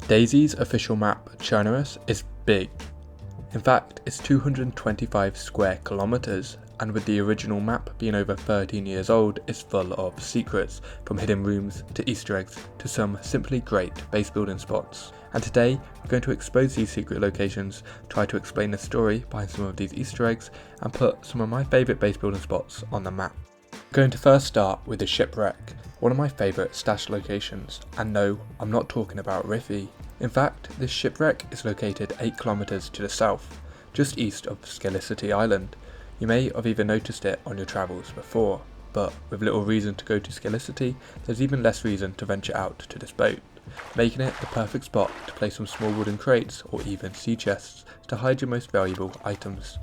DayZ's official map, Chernobyl, is big. In fact, it's 225 square kilometers, and with the original map being over 13 years old, it's full of secrets, from hidden rooms to Easter eggs to some simply great base building spots. And today, we're going to expose these secret locations, try to explain the story behind some of these Easter eggs, and put some of my favourite base building spots on the map. I'm going to first start with the shipwreck, one of my favourite stash locations, and no, I'm not talking about Riffy. In fact, this shipwreck is located 8 kilometers to the south, just east of Skelicity Island. You may have even noticed it on your travels before, but with little reason to go to Skelicity, there's even less reason to venture out to this boat, making it the perfect spot to place some small wooden crates or even sea chests to hide your most valuable items.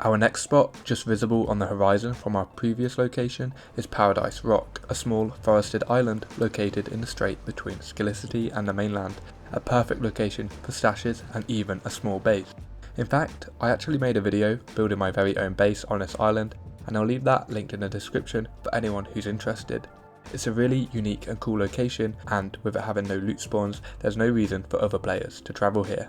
Our next spot, just visible on the horizon from our previous location, is Paradise Rock, a small forested island located in the strait between Skelicity and the mainland, a perfect location for stashes and even a small base. In fact, I actually made a video building my very own base on this island, and I'll leave that linked in the description for anyone who's interested. It's a really unique and cool location, and with it having no loot spawns, there's no reason for other players to travel here.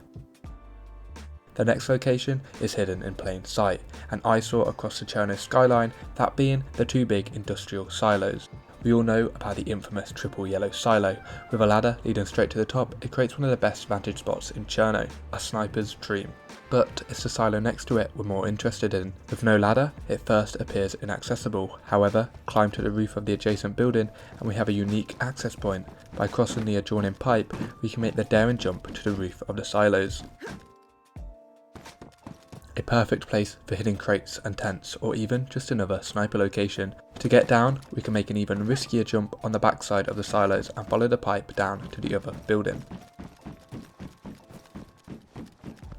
The next location is hidden in plain sight, an eyesore across the Cherno skyline, that being the two big industrial silos. We all know about the infamous triple yellow silo. With a ladder leading straight to the top, it creates one of the best vantage spots in Cherno, a sniper's dream. But it's the silo next to it we're more interested in. With no ladder, it first appears inaccessible. However, climb to the roof of the adjacent building and we have a unique access point. By crossing the adjoining pipe, we can make the daring jump to the roof of the silos. A perfect place for hidden crates and tents, or even just another sniper location. To get down, we can make an even riskier jump on the backside of the silos and follow the pipe down to the other building.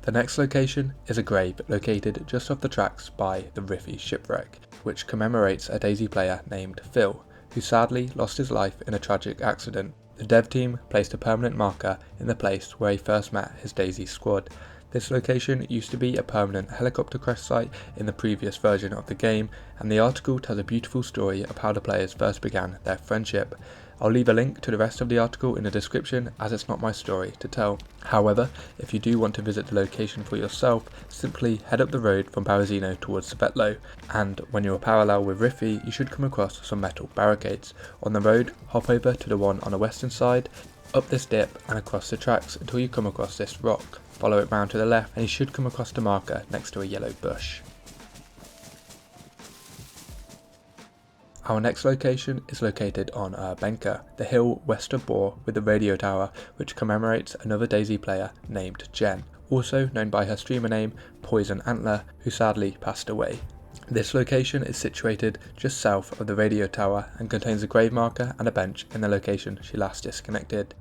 The next location is a grave located just off the tracks by the Riffy shipwreck, which commemorates a DayZ player named Phil, who sadly lost his life in a tragic accident. The dev team placed a permanent marker in the place where he first met his DayZ squad. This location used to be a permanent helicopter crash site in the previous version of the game, and the article tells a beautiful story of how the players first began their friendship. I'll leave a link to the rest of the article in the description, as it's not my story to tell. However, if you do want to visit the location for yourself, simply head up the road from Berezino towards Svetlo, and when you're parallel with Riffy, you should come across some metal barricades. On the road, hop over to the one on the western side, up this dip and across the tracks until you come across this rock. Follow it round to the left and you should come across the marker next to a yellow bush. Our next location is located on Benka, the hill west of Bor, with the radio tower, which commemorates another DayZ player named Jen, also known by her streamer name Poison Antler, who sadly passed away. This location is situated just south of the radio tower and contains a grave marker and a bench in the location she last disconnected.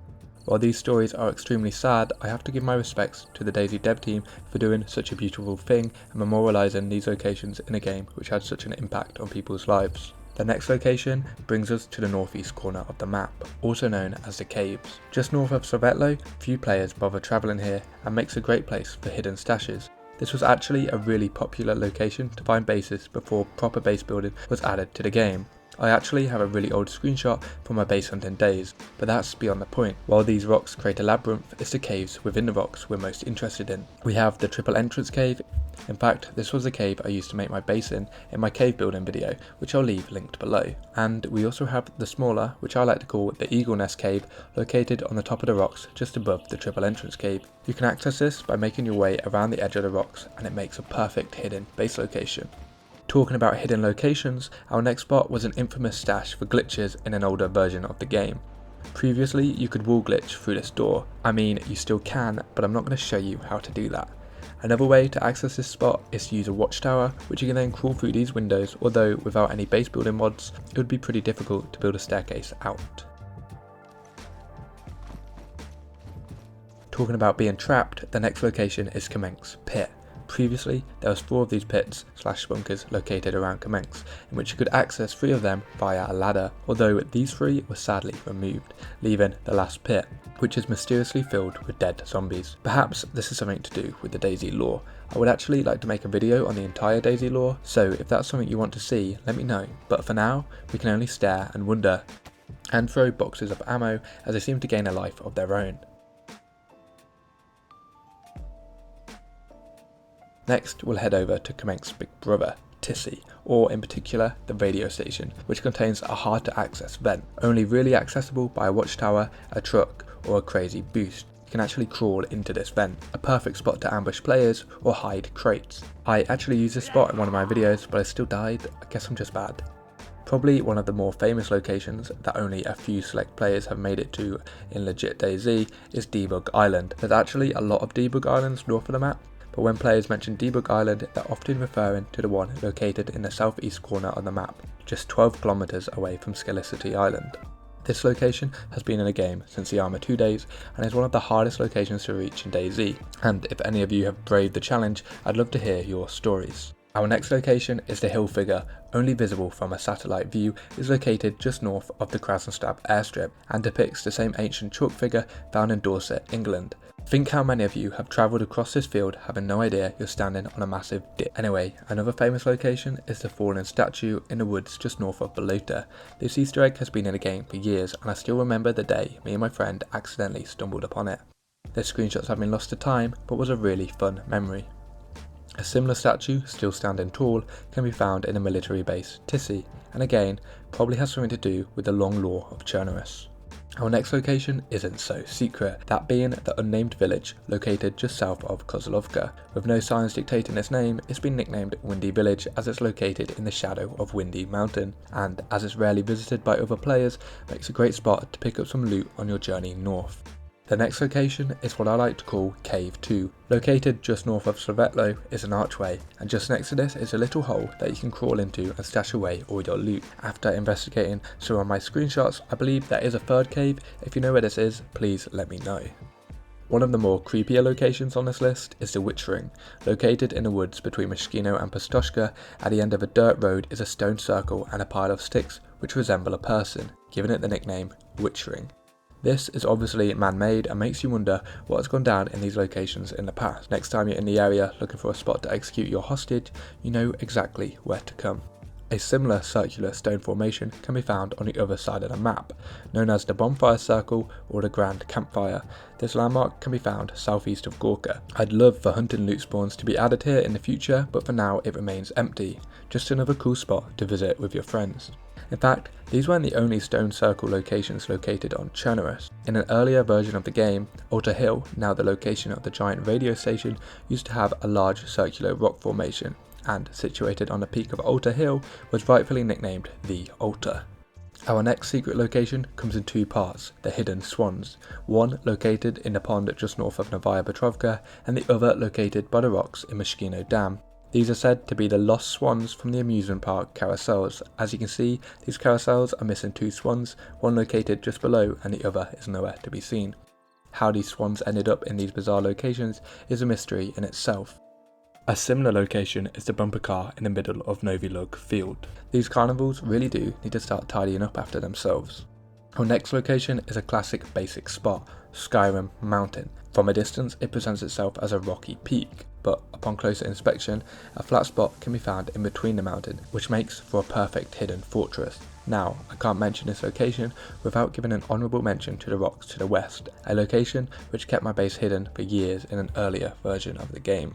While these stories are extremely sad, I have to give my respects to the DayZ dev team for doing such a beautiful thing and memorialising these locations in a game which had such an impact on people's lives. The next location brings us to the northeast corner of the map, also known as the Caves. Just north of Svetlo, few players bother travelling here and makes a great place for hidden stashes. This was actually a really popular location to find bases before proper base building was added to the game. I actually have a really old screenshot from my base hunting days, but that's beyond the point. While these rocks create a labyrinth, it's the caves within the rocks we're most interested in. We have the triple entrance cave. In fact, this was the cave I used to make my base in my cave building video, which I'll leave linked below. And we also have the smaller, which I like to call the Eagle Nest cave, located on the top of the rocks just above the triple entrance cave. You can access this by making your way around the edge of the rocks, and it makes a perfect hidden base location. Talking about hidden locations, our next spot was an infamous stash for glitches in an older version of the game. Previously, you could wall glitch through this door. I mean, you still can, but I'm not going to show you how to do that. Another way to access this spot is to use a watchtower, which you can then crawl through these windows, although without any base building mods, it would be pretty difficult to build a staircase out. Talking about being trapped, the next location is Kamenk's Pit. Previously, there was 4 of these pits / bunkers located around Kamenk's, in which you could access 3 of them via a ladder, although these 3 were sadly removed, leaving the last pit, which is mysteriously filled with dead zombies. Perhaps this is something to do with the DayZ lore. I would actually like to make a video on the entire DayZ lore, so if that's something you want to see, let me know, but for now, we can only stare and wonder, and throw boxes of ammo as they seem to gain a life of their own. Next, we'll head over to Kamenk's big brother, DayZ, or in particular the radio station, which contains a hard to access vent, only really accessible by a watchtower, a truck, or a crazy boost. You can actually crawl into this vent, a perfect spot to ambush players or hide crates. I actually used this spot in one of my videos, but I still died. I guess I'm just bad. Probably one of the more famous locations that only a few select players have made it to in legit DayZ is Debug Island. There's actually a lot of Debug Islands north of the map, but when players mention Debug Island, they're often referring to the one located in the southeast corner of the map, just 12 kilometers away from Skelicity Island. This location has been in the game since the Arma 2 days and is one of the hardest locations to reach in DayZ, and if any of you have braved the challenge, I'd love to hear your stories. Our next location is the hill figure, only visible from a satellite view, is located just north of the Krasenstab airstrip and depicts the same ancient chalk figure found in Dorset, England. Think how many of you have travelled across this field having no idea you're standing on a massive dip. Anyway, another famous location is the fallen statue in the woods just north of Balota. This Easter egg has been in the game for years and I still remember the day me and my friend accidentally stumbled upon it. The screenshots have been lost to time, but was a really fun memory. A similar statue, still standing tall, can be found in a military base, DayZ, and again, probably has something to do with the long lore of Chernobyl. Our next location isn't so secret, that being the unnamed village located just south of Kozlovka. With no signs dictating its name, it's been nicknamed Windy Village as it's located in the shadow of Windy Mountain, and as it's rarely visited by other players, makes a great spot to pick up some loot on your journey north. The next location is what I like to call Cave 2. Located just north of Slovetlo is an archway, and just next to this is a little hole that you can crawl into and stash away all your loot. After investigating some of my screenshots, I believe there is a third cave. If you know where this is, please let me know. One of the more creepier locations on this list is the Witch Ring. Located in the woods between Mishkino and Pustoshka, at the end of a dirt road is a stone circle and a pile of sticks which resemble a person, giving it the nickname Witch Ring. This is obviously man-made and makes you wonder what has gone down in these locations in the past. Next time you're in the area looking for a spot to execute your hostage, you know exactly where to come. A similar circular stone formation can be found on the other side of the map, known as the Bonfire Circle or the Grand Campfire. This landmark can be found southeast of Gorka. I'd love for hunting loot spawns to be added here in the future, but for now it remains empty. Just another cool spot to visit with your friends. In fact, these weren't the only stone circle locations located on Chernobyl. In an earlier version of the game, Altar Hill, now the location of the giant radio station, used to have a large circular rock formation, and situated on the peak of Altar Hill was rightfully nicknamed the Altar. Our next secret location comes in two parts, the Hidden Swans, one located in the pond just north of Novaya Petrovka and the other located by the rocks in Mishkino Dam. These are said to be the lost swans from the amusement park carousels. As you can see, these carousels are missing two swans, one located just below and the other is nowhere to be seen. How these swans ended up in these bizarre locations is a mystery in itself. A similar location is the bumper car in the middle of Novi Lug Field. These carnivals really do need to start tidying up after themselves. Our next location is a classic basic spot, Skyrim Mountain. From a distance it presents itself as a rocky peak, but upon closer inspection a flat spot can be found in between the mountain, which makes for a perfect hidden fortress. Now, I can't mention this location without giving an honourable mention to the rocks to the west, a location which kept my base hidden for years in an earlier version of the game.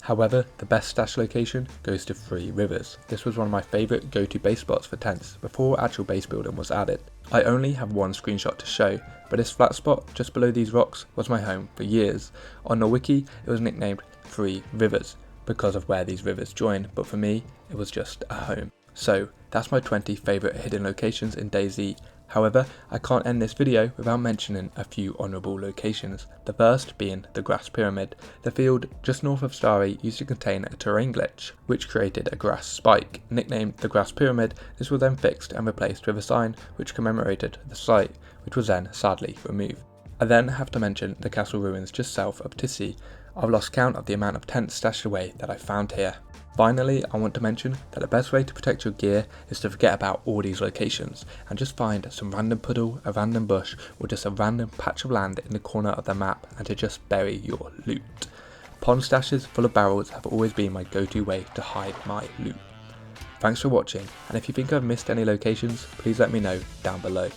However, the best stash location goes to Three Rivers. This was one of my favourite go-to base spots for tents before actual base building was added. I only have one screenshot to show, but this flat spot just below these rocks was my home for years. On the wiki it was nicknamed Three Rivers because of where these rivers join, but for me it was just a home. So that's my 20 favourite hidden locations in DayZ. However, I can't end this video without mentioning a few honourable locations, the first being the Grass Pyramid. The field just north of Stary used to contain a terrain glitch, which created a grass spike. Nicknamed the Grass Pyramid, this was then fixed and replaced with a sign which commemorated the site, which was then sadly removed. I then have to mention the castle ruins just south of DayZ. I've lost count of the amount of tents stashed away that I found here. Finally, I want to mention that the best way to protect your gear is to forget about all these locations and just find some random puddle, a random bush, or just a random patch of land in the corner of the map and to just bury your loot. Pond stashes full of barrels have always been my go-to way to hide my loot. Thanks for watching, and if you think I've missed any locations, please let me know down below.